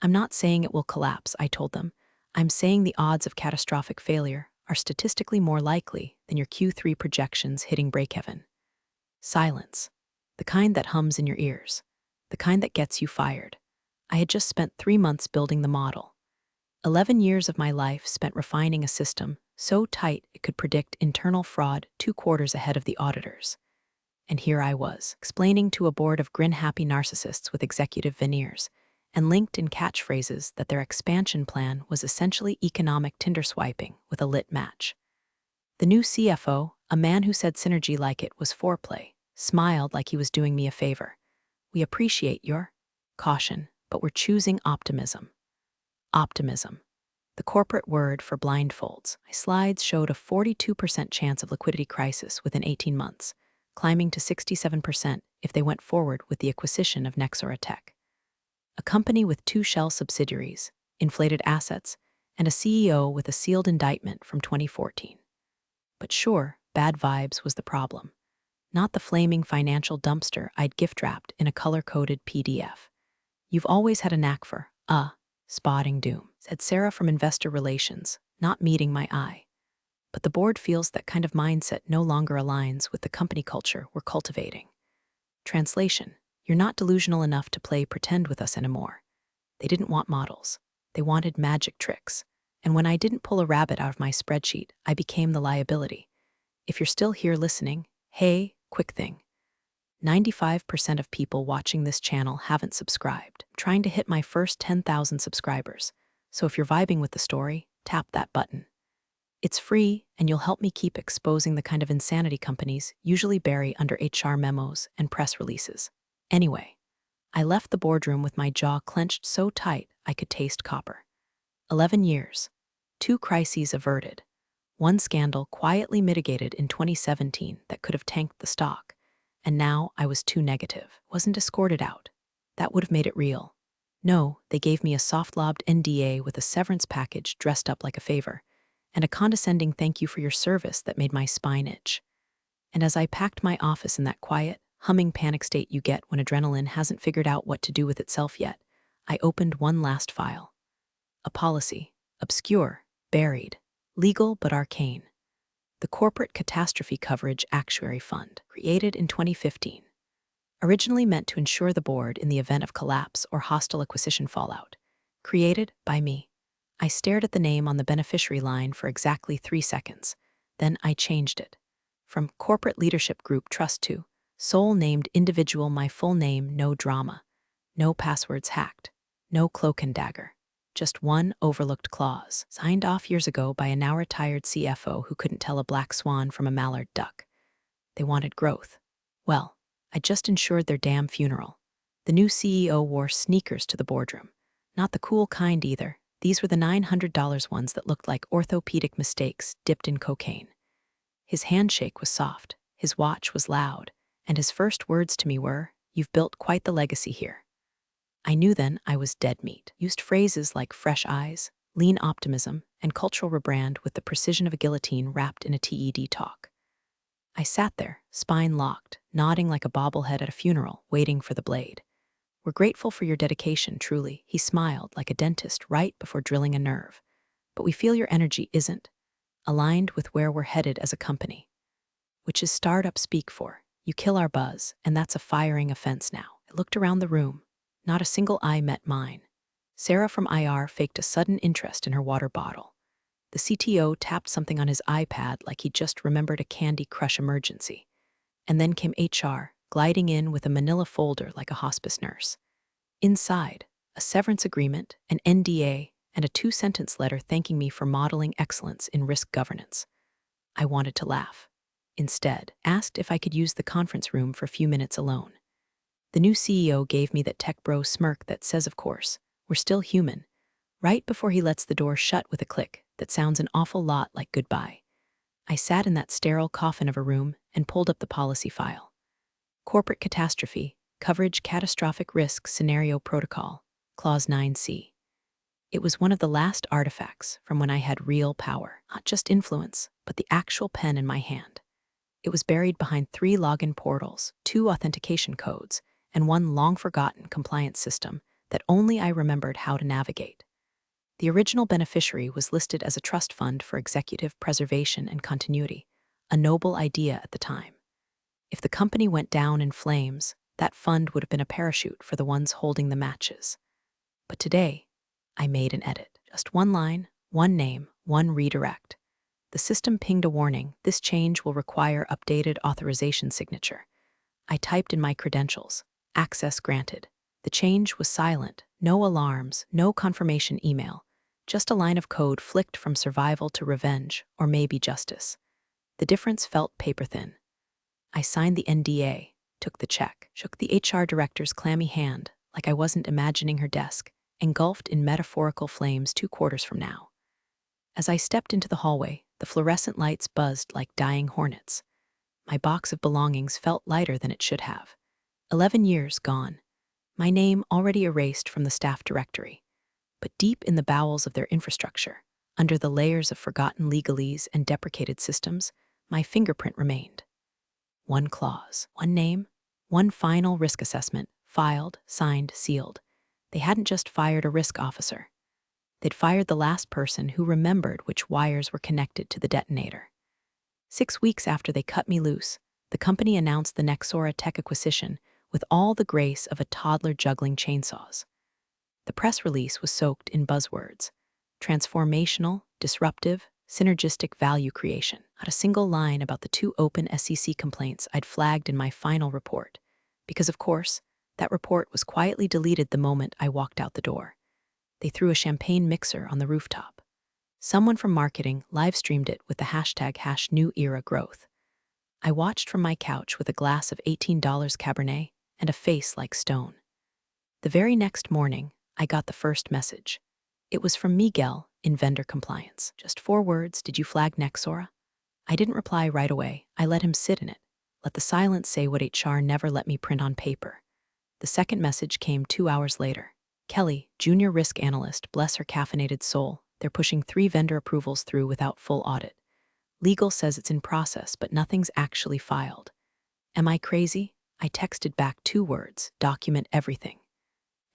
I'm not saying it will collapse, I told them. I'm saying the odds of catastrophic failure are statistically more likely than your Q3 projections hitting break-even. Silence. The kind that hums in your ears. The kind that gets you fired. I had just spent 3 months building the model. 11 years of my life spent refining a system so tight it could predict internal fraud 2 quarters ahead of the auditors. And here I was, explaining to a board of grin-happy narcissists with executive veneers, and linked in catchphrases that their expansion plan was essentially economic Tinder swiping with a lit match. The new CFO, a man who said synergy like it was foreplay, smiled like he was doing me a favor. We appreciate your caution, but we're choosing optimism. Optimism. The corporate word for blindfolds. My slides showed a 42% chance of liquidity crisis within 18 months, climbing to 67% if they went forward with the acquisition of Nexora Tech. A company with 2 shell subsidiaries, inflated assets, and a CEO with a sealed indictment from 2014. But sure, bad vibes was the problem. Not the flaming financial dumpster I'd gift-wrapped in a color-coded PDF. You've always had a knack for, spotting doom, said Sarah from Investor Relations, not meeting my eye. But the board feels that kind of mindset no longer aligns with the company culture we're cultivating. Translation: you're not delusional enough to play pretend with us anymore. They didn't want models. They wanted magic tricks. And when I didn't pull a rabbit out of my spreadsheet, I became the liability. If you're still here listening, hey, quick thing. 95% of people watching this channel haven't subscribed. I'm trying to hit my first 10,000 subscribers. So if you're vibing with the story, tap that button. It's free, and you'll help me keep exposing the kind of insanity companies usually bury under HR memos and press releases. Anyway, I left the boardroom with my jaw clenched so tight I could taste copper. 11 years. 2 crises averted. 1 scandal quietly mitigated in 2017 that could have tanked the stock. And now I was too negative. Wasn't escorted out. That would have made it real. No, they gave me a soft-lobbed NDA with a severance package dressed up like a favor, and a condescending thank you for your service that made my spine itch. And as I packed my office in that quiet, humming panic state you get when adrenaline hasn't figured out what to do with itself yet, I opened one last file. A policy. Obscure. Buried. Legal but arcane. The Corporate Catastrophe Coverage Actuary Fund, created in 2015. Originally meant to insure the board in the event of collapse or hostile acquisition fallout. Created by me. I stared at the name on the beneficiary line for exactly 3 seconds. Then I changed it. From Corporate Leadership Group Trust to Sole Named Individual, my full name, no drama. No passwords hacked. No cloak and dagger. Just one overlooked clause, signed off years ago by a now-retired CFO who couldn't tell a black swan from a mallard duck. They wanted growth. Well, I just insured their damn funeral. The new CEO wore sneakers to the boardroom. Not the cool kind either. These were the $900 ones that looked like orthopedic mistakes dipped in cocaine. His handshake was soft, his watch was loud, and his first words to me were, "You've built quite the legacy here." I knew then I was dead meat. Used phrases like fresh eyes, lean optimism, and cultural rebrand with the precision of a guillotine wrapped in a TED talk. I sat there, spine locked, nodding like a bobblehead at a funeral, waiting for the blade. "We're grateful for your dedication, truly," he smiled like a dentist right before drilling a nerve. "But we feel your energy isn't aligned with where we're headed as a company." Which is startup speak for, you kill our buzz, and that's a firing offense now. I looked around the room. Not a single eye met mine. Sarah from IR faked a sudden interest in her water bottle. The CTO tapped something on his iPad like he just remembered a Candy Crush emergency. And then came HR, gliding in with a manila folder like a hospice nurse. Inside, a severance agreement, an NDA, and a 2-sentence letter thanking me for modeling excellence in risk governance. I wanted to laugh. Instead, asked if I could use the conference room for a few minutes alone. The new CEO gave me that tech bro smirk that says, of course, we're still human, right before he lets the door shut with a click that sounds an awful lot like goodbye. I sat in that sterile coffin of a room and pulled up the policy file. Corporate Catastrophe, Coverage Catastrophic Risk Scenario Protocol, Clause 9C. It was one of the last artifacts from when I had real power, not just influence, but the actual pen in my hand. It was buried behind 3 login portals, 2 authentication codes, and 1 long-forgotten compliance system that only I remembered how to navigate. The original beneficiary was listed as a trust fund for executive preservation and continuity, a noble idea at the time. If the company went down in flames, that fund would have been a parachute for the ones holding the matches. But today, I made an edit. Just one line, one name, one redirect. The system pinged a warning: this change will require updated authorization signature. I typed in my credentials. Access granted. The change was silent. No alarms, no confirmation email. Just a line of code flicked from survival to revenge, or maybe justice. The difference felt paper-thin. I signed the NDA, took the check, shook the HR director's clammy hand, like I wasn't imagining her desk, engulfed in metaphorical flames 2 quarters from now. As I stepped into the hallway, the fluorescent lights buzzed like dying hornets. My box of belongings felt lighter than it should have. 11 years gone. My name already erased from the staff directory. But deep in the bowels of their infrastructure, under the layers of forgotten legalese and deprecated systems, my fingerprint remained. One clause, one name, one final risk assessment, filed, signed, sealed. They hadn't just fired a risk officer. They'd fired the last person who remembered which wires were connected to the detonator. 6 weeks after they cut me loose, the company announced the Nexora tech acquisition with all the grace of a toddler juggling chainsaws. The press release was soaked in buzzwords: transformational, disruptive, synergistic value creation. Not a single line about the 2 open SEC complaints I'd flagged in my final report, because of course, that report was quietly deleted the moment I walked out the door. They threw a champagne mixer on the rooftop. Someone from marketing live-streamed it with the hashtag #NewEraGrowth. I watched from my couch with a glass of $18 Cabernet and a face like stone. The very next morning, I got the first message. It was from Miguel in vendor compliance. Just 4 words: did you flag Nexora? I didn't reply right away. I let him sit in it. Let the silence say what HR never let me print on paper. The second message came 2 hours later. Kelly, junior risk analyst, bless her caffeinated soul. They're pushing 3 vendor approvals through without full audit. Legal says it's in process, but nothing's actually filed. Am I crazy? I texted back 2 words: document everything.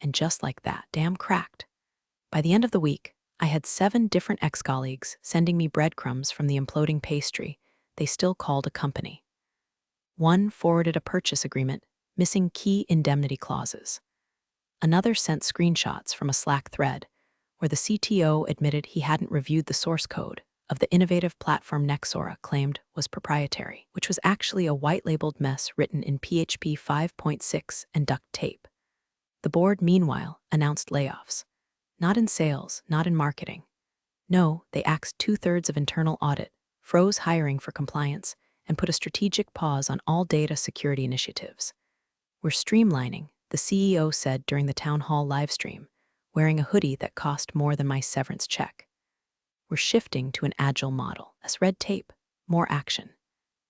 And just like that, damn cracked. By the end of the week, I had 7 different ex-colleagues sending me breadcrumbs from the imploding pastry they still called a company. One forwarded a purchase agreement, missing key indemnity clauses. Another sent screenshots from a Slack thread where the CTO admitted he hadn't reviewed the source code of the innovative platform Nexora claimed was proprietary, which was actually a white-labeled mess written in PHP 5.6 and duct tape. The board, meanwhile, announced layoffs. Not in sales, not in marketing. No, they axed 2/3 of internal audit, froze hiring for compliance, and put a strategic pause on all data security initiatives. We're streamlining, the CEO said during the town hall livestream, wearing a hoodie that cost more than my severance check. We're shifting to an agile model. Less red tape, more action.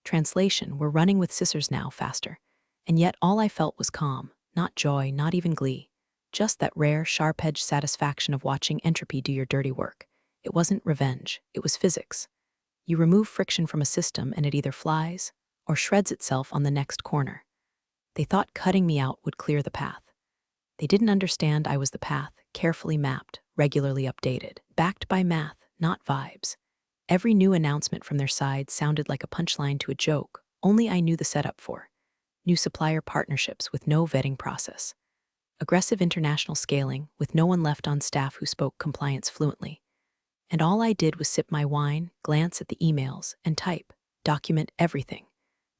Translation: we're running with scissors now, faster. And yet all I felt was calm, not joy, not even glee. Just that rare, sharp-edged satisfaction of watching entropy do your dirty work. It wasn't revenge, it was physics. You remove friction from a system and it either flies or shreds itself on the next corner. They thought cutting me out would clear the path. They didn't understand I was the path, carefully mapped, regularly updated, backed by math, not vibes. Every new announcement from their side sounded like a punchline to a joke only I knew the setup for. New supplier partnerships with no vetting process. Aggressive international scaling with no one left on staff who spoke compliance fluently. And all I did was sip my wine, glance at the emails, and type, document everything,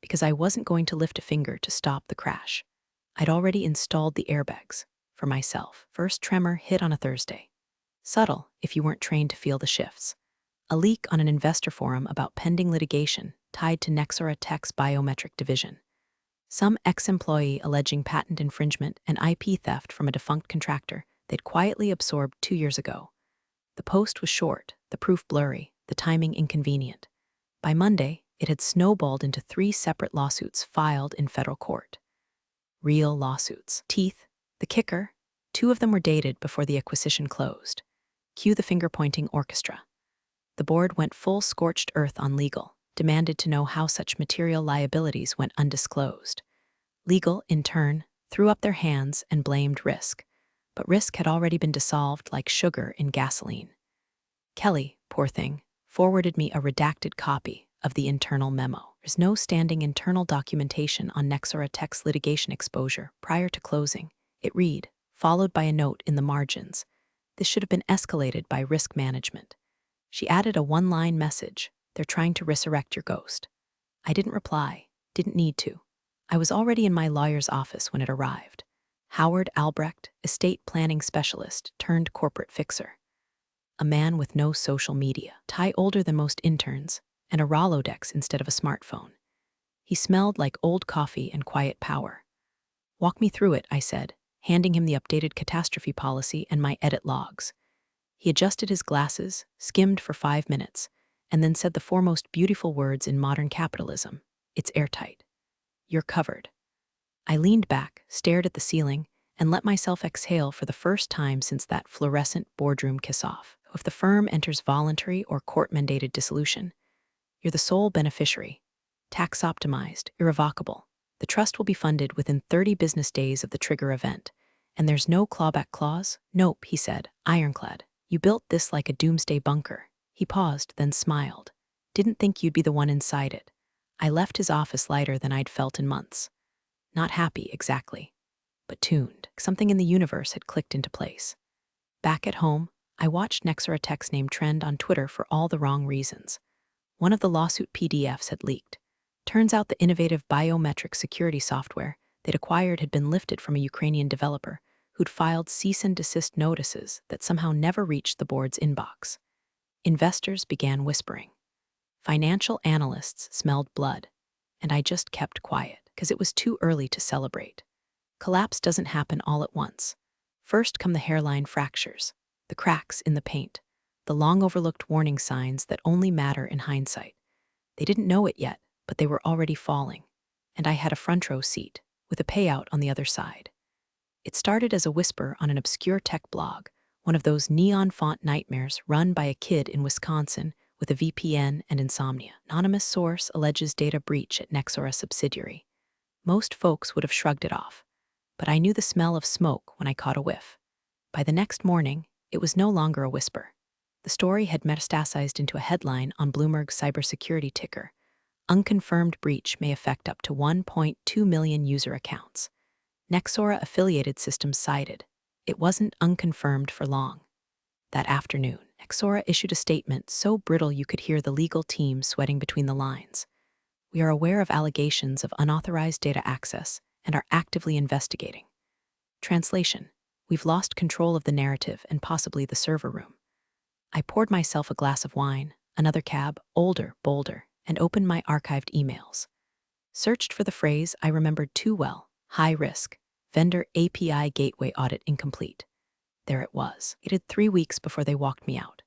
because I wasn't going to lift a finger to stop the crash. I'd already installed the airbags for myself. First tremor hit on a Thursday. Subtle, if you weren't trained to feel the shifts. A leak on an investor forum about pending litigation tied to Nexora Tech's biometric division. Some ex-employee alleging patent infringement and IP theft from a defunct contractor they'd quietly absorbed 2 years ago. The post was short, the proof blurry, the timing inconvenient. By Monday, it had snowballed into 3 separate lawsuits filed in federal court. Real lawsuits. Teeth. The kicker: 2 of them were dated before the acquisition closed. Cue the finger-pointing orchestra. The board went full scorched earth on legal, demanded to know how such material liabilities went undisclosed. Legal, in turn, threw up their hands and blamed risk. but risk had already been dissolved like sugar in gasoline. Kelly, poor thing, forwarded me a redacted copy of the internal memo. There's no standing internal documentation on Nexora Tech's litigation exposure prior to closing. It read, followed by a note in the margins. This should have been escalated by risk management. She added a one-line message. They're trying to resurrect your ghost. I didn't reply, didn't need to. I was already in my lawyer's office when it arrived. Howard Albrecht, estate planning specialist turned corporate fixer. A man with no social media, tie older than most interns, and a Rolodex instead of a smartphone. He smelled like old coffee and quiet power. Walk me through it, I said, handing him the updated catastrophe policy and my edit logs. He adjusted his glasses, skimmed for 5 minutes, and then said the foremost beautiful words in modern capitalism. It's airtight. You're covered. I leaned back, stared at the ceiling, and let myself exhale for the first time since that fluorescent boardroom kiss-off. If the firm enters voluntary or court-mandated dissolution, you're the sole beneficiary. Tax-optimized, irrevocable. The trust will be funded within 30 business days of the trigger event. And there's no clawback clause? Nope, he said, ironclad. You built this like a doomsday bunker. He paused, then smiled. Didn't think you'd be the one inside it. I left his office lighter than I'd felt in months. Not happy, exactly, but tuned. Something in the universe had clicked into place. Back at home, I watched Nexora Tech's name trend on Twitter for all the wrong reasons. One of the lawsuit PDFs had leaked. Turns out the innovative biometric security software they'd acquired had been lifted from a Ukrainian developer who'd filed cease and desist notices that somehow never reached the board's inbox. Investors began whispering. Financial analysts smelled blood, and I just kept quiet because it was too early to celebrate. Collapse doesn't happen all at once. First come the hairline fractures, the cracks in the paint, the long-overlooked warning signs that only matter in hindsight. They didn't know it yet, but they were already falling, and I had a front-row seat, with a payout on the other side. It started as a whisper on an obscure tech blog, one of those neon font nightmares run by a kid in Wisconsin with a VPN and insomnia. Anonymous source alleges data breach at Nexora subsidiary. Most folks would have shrugged it off, but I knew the smell of smoke when I caught a whiff. By the next morning, it was no longer a whisper. The story had metastasized into a headline on Bloomberg's cybersecurity ticker. Unconfirmed breach may affect up to 1.2 million user accounts. Nexora affiliated systems cited. It wasn't unconfirmed for long. That afternoon, Nexora issued a statement so brittle you could hear the legal team sweating between the lines. We are aware of allegations of unauthorized data access and are actively investigating. Translation: we've lost control of the narrative and possibly the server room. I poured myself a glass of wine, another cab, older, bolder, and opened my archived emails. Searched for the phrase I remembered too well: high risk, vendor API gateway audit incomplete. There it was. It had 3 weeks before they walked me out.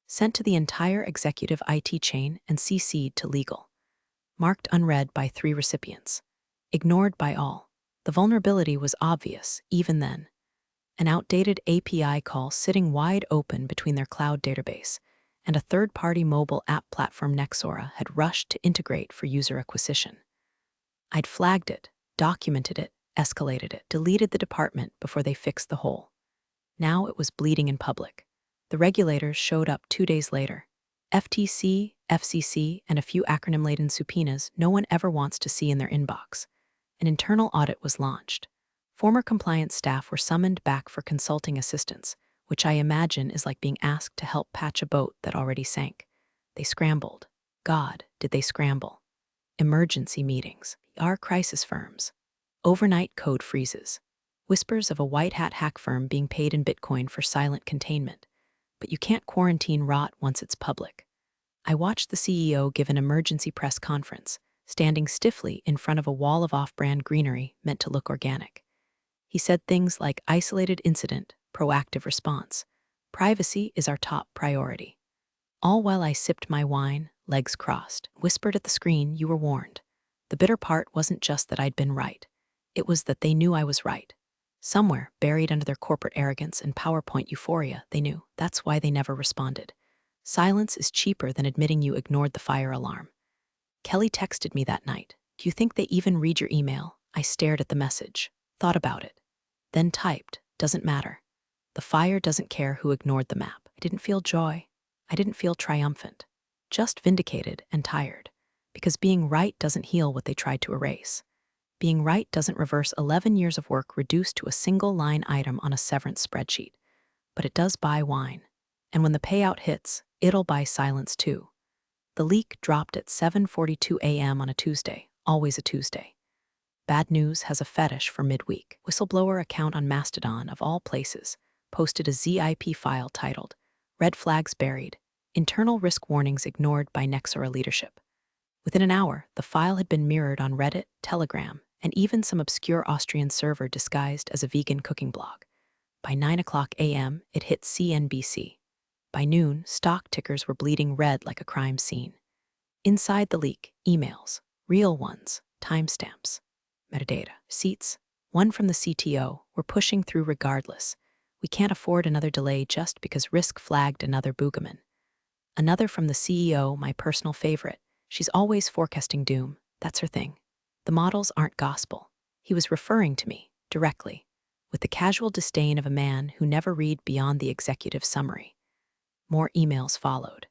Sent to the entire executive IT chain and CC'd to legal. Marked unread by 3 recipients. Ignored by all. The vulnerability was obvious, even then. An outdated API call sitting wide open between their cloud database, and a third-party mobile app platform Nexora had rushed to integrate for user acquisition. I'd flagged it, documented it, escalated it, deleted the department before they fixed the hole. Now it was bleeding in public. The regulators showed up 2 days later. FTC, FCC, and a few acronym-laden subpoenas no one ever wants to see in their inbox. An internal audit was launched. Former compliance staff were summoned back for consulting assistance, which I imagine is like being asked to help patch a boat that already sank. They scrambled. God, did they scramble. Emergency meetings. PR crisis firms. Overnight code freezes. Whispers of a white-hat hack firm being paid in Bitcoin for silent containment. But you can't quarantine rot once it's public. I watched the CEO give an emergency press conference, standing stiffly in front of a wall of off-brand greenery meant to look organic. He said things like isolated incident, proactive response. Privacy is our top priority. All while I sipped my wine, legs crossed, whispered at the screen, you were warned. The bitter part wasn't just that I'd been right. It was that they knew I was right. Somewhere, buried under their corporate arrogance and PowerPoint euphoria, they knew. That's why they never responded. Silence is cheaper than admitting you ignored the fire alarm. Kelly texted me that night. Do you think they even read your email? I stared at the message, thought about it, then typed, doesn't matter. The fire doesn't care who ignored the map. I didn't feel joy. I didn't feel triumphant. Just vindicated and tired. Because being right doesn't heal what they tried to erase. Being right doesn't reverse 11 years of work reduced to a single line item on a severance spreadsheet. But it does buy wine. And when the payout hits, it'll buy silence too. The leak dropped at 7:42 a.m. on a Tuesday, always a Tuesday. Bad News has a fetish for midweek. Whistleblower account on Mastodon, of all places, posted a ZIP file titled, Red Flags Buried, Internal Risk Warnings Ignored by Nexora Leadership. Within an hour, the file had been mirrored on Reddit, Telegram, and even some obscure Austrian server disguised as a vegan cooking blog. By 9 a.m., it hit CNBC. By noon, stock tickers were bleeding red like a crime scene. Inside the leak, emails, real ones, timestamps, metadata, receipts, one from the CTO, were pushing through regardless. We can't afford another delay just because risk flagged another boogaman. Another from the CEO, my personal favorite. She's always forecasting doom. That's her thing. The models aren't gospel. He was referring to me, directly, with the casual disdain of a man who never read beyond the executive summary. More emails followed.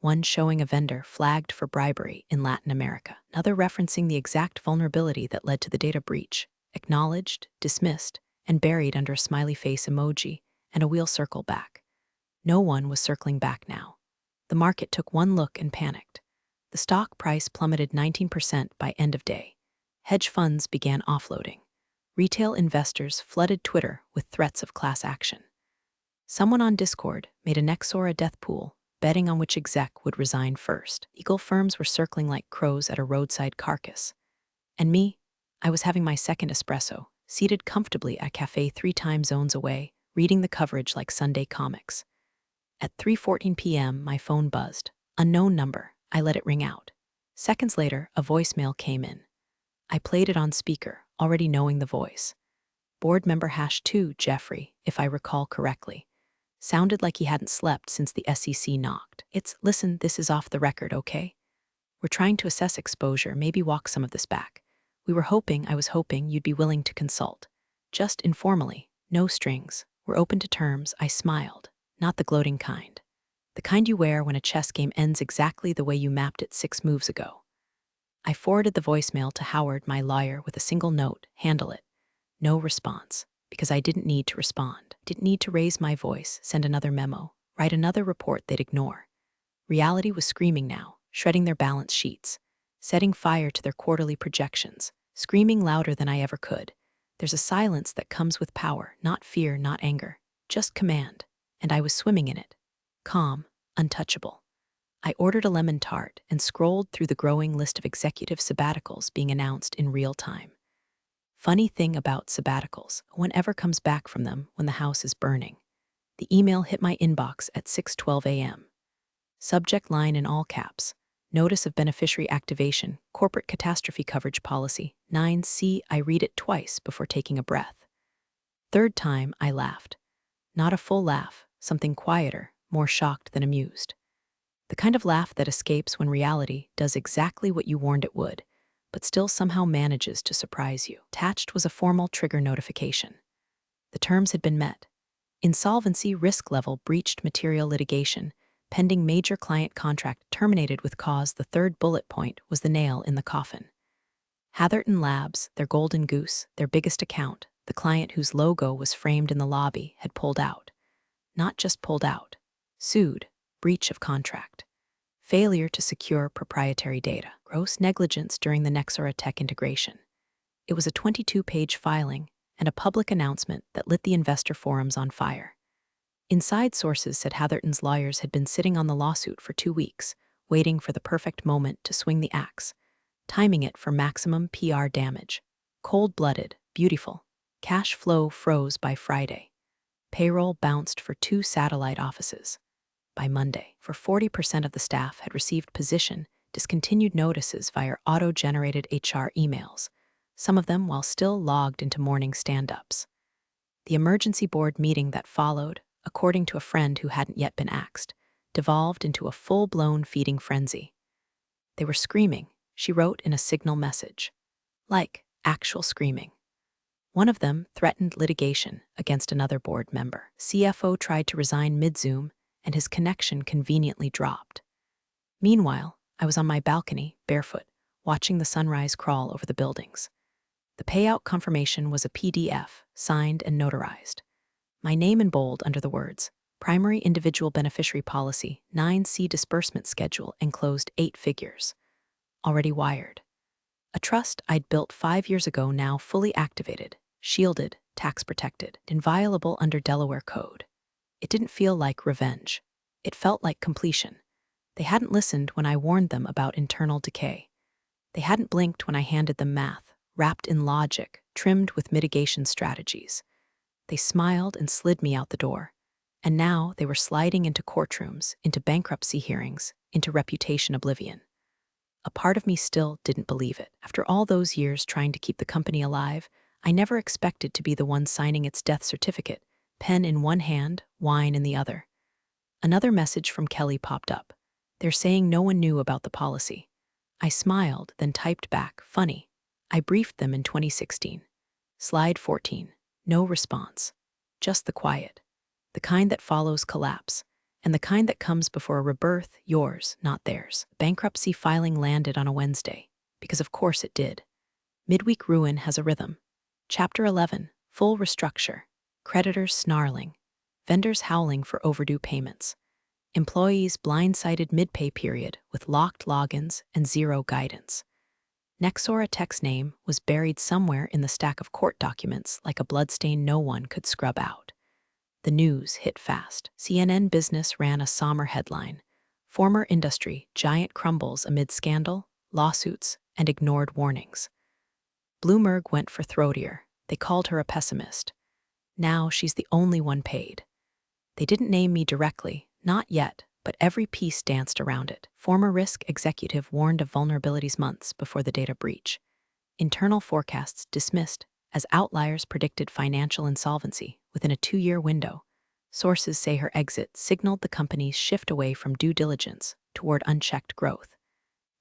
One showing a vendor flagged for bribery in Latin America, another referencing the exact vulnerability that led to the data breach, acknowledged, dismissed, and buried under a smiley face emoji and a wheel circle back. No one was circling back now. The market took one look and panicked. The stock price plummeted 19% by end of day. Hedge funds began offloading. Retail investors flooded Twitter with threats of class action. Someone on Discord made a Nexora death pool, betting on which exec would resign first. Eagle firms were circling like crows at a roadside carcass. And me? I was having my second espresso, seated comfortably at a cafe 3 time zones away, reading the coverage like Sunday comics. At 3:14 p.m., my phone buzzed. Unknown number. I let it ring out. Seconds later, a voicemail came in. I played it on speaker, already knowing the voice. Board member #2, Jeffrey, if I recall correctly. Sounded like he hadn't slept since the SEC knocked. Listen, this is off the record, okay? We're trying to assess exposure, maybe walk some of this back. I was hoping you'd be willing to consult. Just informally, no strings. We're open to terms. I smiled. Not the gloating kind. The kind you wear when a chess game ends exactly the way you mapped it 6 moves ago. I forwarded the voicemail to Howard, my lawyer, with a single note, handle it. No response, because I didn't need to respond. Didn't need to raise my voice, send another memo, write another report they'd ignore. Reality was screaming now, shredding their balance sheets, setting fire to their quarterly projections, screaming louder than I ever could. There's a silence that comes with power, not fear, not anger, just command, and I was swimming in it. Calm, untouchable. I ordered a lemon tart and scrolled through the growing list of executive sabbaticals being announced in real time. Funny thing about sabbaticals, one ever comes back from them when the house is burning. The email hit my inbox at 6:12 a.m. Subject line in all caps. Notice of beneficiary activation, corporate catastrophe coverage policy, 9C. I read it twice before taking a breath. Third time, I laughed. Not a full laugh, something quieter, more shocked than amused. The kind of laugh that escapes when reality does exactly what you warned it would, but still somehow manages to surprise you. Attached was a formal trigger notification. The terms had been met. Insolvency risk level breached material litigation, pending major client contract terminated with cause. The third bullet point was the nail in the coffin. Hatherton Labs, their golden goose, their biggest account, the client whose logo was framed in the lobby, had pulled out. Not just pulled out. Sued. Breach of contract. Failure to secure proprietary data. Gross negligence during the Nexora tech integration. It was a 22-page filing and a public announcement that lit the investor forums on fire. Inside sources said Hatherton's lawyers had been sitting on the lawsuit for 2 weeks, waiting for the perfect moment to swing the axe, timing it for maximum PR damage. Cold-blooded, beautiful. Cash flow froze by Friday. Payroll bounced for 2 satellite offices. By Monday, for 40% of the staff had received position discontinued notices via auto-generated HR emails, some of them while still logged into morning stand-ups. The emergency board meeting that followed, according to a friend who hadn't yet been axed, devolved into a full-blown feeding frenzy. They were screaming, she wrote in a signal message. Like, actual screaming. One of them threatened litigation against another board member. CFO tried to resign mid-Zoom, and his connection conveniently dropped. Meanwhile, I was on my balcony, barefoot, watching the sunrise crawl over the buildings. The payout confirmation was a PDF, signed and notarized. My name in bold under the words, Primary Individual Beneficiary Policy, 9C Disbursement Schedule, enclosed 8 figures. Already wired. A trust I'd built 5 years ago now fully activated, shielded, tax-protected, inviolable under Delaware code. It didn't feel like revenge. It felt like completion. They hadn't listened when I warned them about internal decay. They hadn't blinked when I handed them math, wrapped in logic, trimmed with mitigation strategies. They smiled and slid me out the door. And now they were sliding into courtrooms, into bankruptcy hearings, into reputation oblivion. A part of me still didn't believe it. After all those years trying to keep the company alive, I never expected to be the one signing its death certificate, pen in one hand, wine in the other. Another message from Kelly popped up. They're saying no one knew about the policy. I smiled, then typed back, funny. I briefed them in 2016. Slide 14. No response. Just the quiet. The kind that follows collapse, and the kind that comes before a rebirth, yours, not theirs. Bankruptcy filing landed on a Wednesday, because of course it did. Midweek ruin has a rhythm. Chapter 11, full restructure. Creditors snarling. Vendors howling for overdue payments. Employees blindsided mid-pay period with locked logins and zero guidance. Nexora Tech's name was buried somewhere in the stack of court documents like a bloodstain no one could scrub out. The news hit fast. CNN Business ran a somber headline. Former industry giant crumbles amid scandal, lawsuits, and ignored warnings. Bloomberg went for throatier. They called her a pessimist. Now she's the only one paid. They didn't name me directly, not yet, but every piece danced around it. Former risk executive warned of vulnerabilities months before the data breach. Internal forecasts dismissed as outliers predicted financial insolvency within a 2-year window. Sources say her exit signaled the company's shift away from due diligence toward unchecked growth.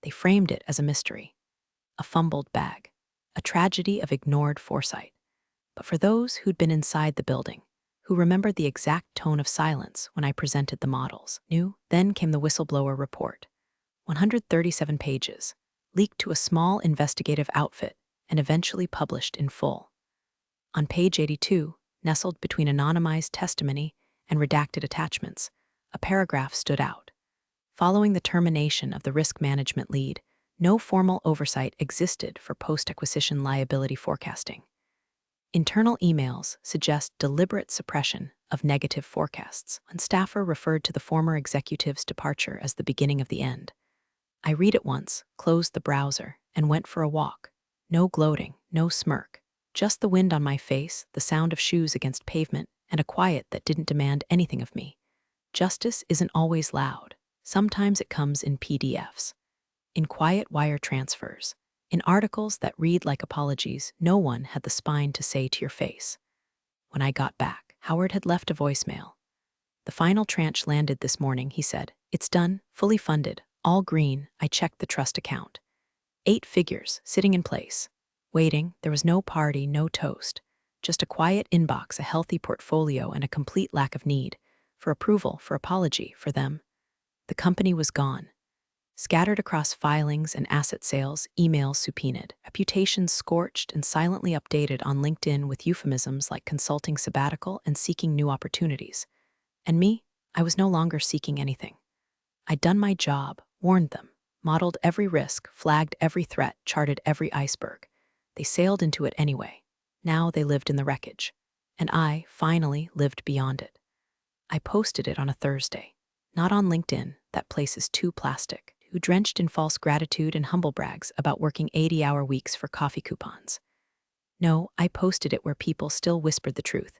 They framed it as a mystery, a fumbled bag, a tragedy of ignored foresight. But for those who'd been inside the building, who remembered the exact tone of silence when I presented the models, then came the whistleblower report. 137 pages, leaked to a small investigative outfit and eventually published in full. On page 82, nestled between anonymized testimony and redacted attachments, a paragraph stood out. Following the termination of the risk management lead, no formal oversight existed for post-acquisition liability forecasting. Internal emails suggest deliberate suppression of negative forecasts. One staffer referred to the former executive's departure as the beginning of the end. I read it once, closed the browser, and went for a walk. No gloating, no smirk. Just the wind on my face, the sound of shoes against pavement, and a quiet that didn't demand anything of me. Justice isn't always loud. Sometimes it comes in PDFs, in quiet wire transfers, in articles that read like apologies no one had the spine to say to your face. When I got back, Howard had left a voicemail. The final tranche landed this morning, he said. It's done, fully funded, all green. I checked the trust account. 8 figures, sitting in place. Waiting, there was no party, no toast. Just a quiet inbox, a healthy portfolio, and a complete lack of need. For approval, for apology, for them. The company was gone. Scattered across filings and asset sales, emails subpoenaed, reputations scorched and silently updated on LinkedIn with euphemisms like consulting sabbatical and seeking new opportunities. And me, I was no longer seeking anything. I'd done my job, warned them, modeled every risk, flagged every threat, charted every iceberg. They sailed into it anyway. Now they lived in the wreckage. And I, finally, lived beyond it. I posted it on a Thursday. Not on LinkedIn, that place is too plastic. Who drenched in false gratitude and humble brags about working 80-hour weeks for coffee coupons. No, I posted it where people still whispered the truth.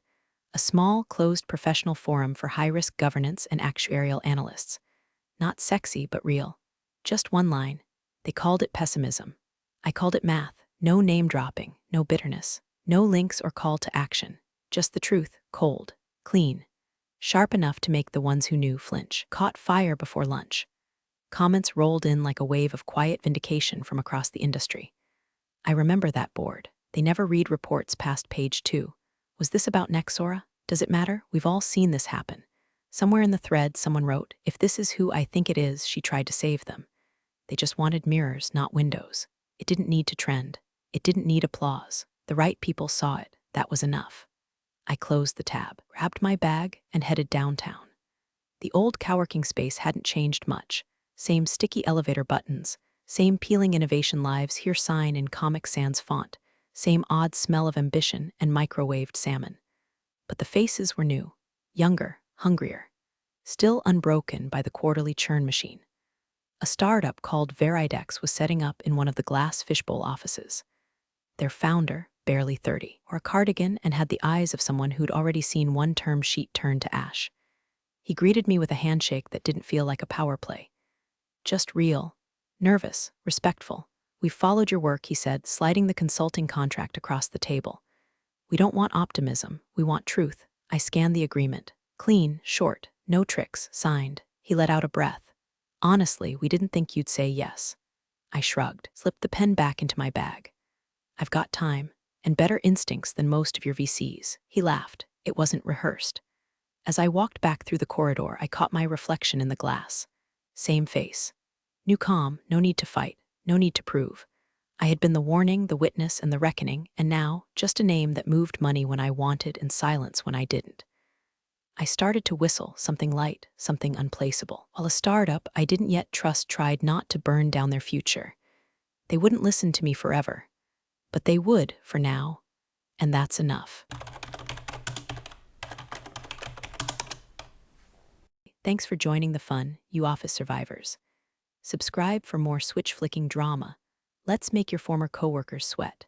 A small, closed professional forum for high-risk governance and actuarial analysts. Not sexy, but real. Just one line. They called it pessimism. I called it math. No name-dropping, no bitterness, no links or call to action. Just the truth, cold, clean. Sharp enough to make the ones who knew flinch. Caught fire before lunch. Comments rolled in like a wave of quiet vindication from across the industry. I remember that board. They never read reports past page 2. Was this about Nexora? Does it matter? We've all seen this happen. Somewhere in the thread, someone wrote, "If this is who I think it is, she tried to save them." They just wanted mirrors, not windows. It didn't need to trend. It didn't need applause. The right people saw it. That was enough. I closed the tab, grabbed my bag, and headed downtown. The old coworking space hadn't changed much. Same sticky elevator buttons, same peeling innovation lives here sign in Comic Sans font, same odd smell of ambition and microwaved salmon. But the faces were new, younger, hungrier, still unbroken by the quarterly churn machine. A startup called Veridex was setting up in one of the glass fishbowl offices. Their founder, barely 30, wore a cardigan and had the eyes of someone who'd already seen one term sheet turn to ash. He greeted me with a handshake that didn't feel like a power play. Just real, nervous, respectful. "We've followed your work," he said, sliding the consulting contract across the table. "We don't want optimism, we want truth." I scanned the agreement. Clean, short, no tricks, signed. He let out a breath. "Honestly, we didn't think you'd say yes." I shrugged, slipped the pen back into my bag. "I've got time, and better instincts than most of your VCs." He laughed. It wasn't rehearsed. As I walked back through the corridor, I caught my reflection in the glass. Same face. New calm, no need to fight, no need to prove. I had been the warning, the witness, and the reckoning, and now, just a name that moved money when I wanted and silence when I didn't. I started to whistle, something light, something unplaceable, while a startup I didn't yet trust tried not to burn down their future. They wouldn't listen to me forever, but they would for now, and that's enough. Thanks for joining the fun, you office survivors. Subscribe for more switch-flicking drama. Let's make your former coworkers sweat.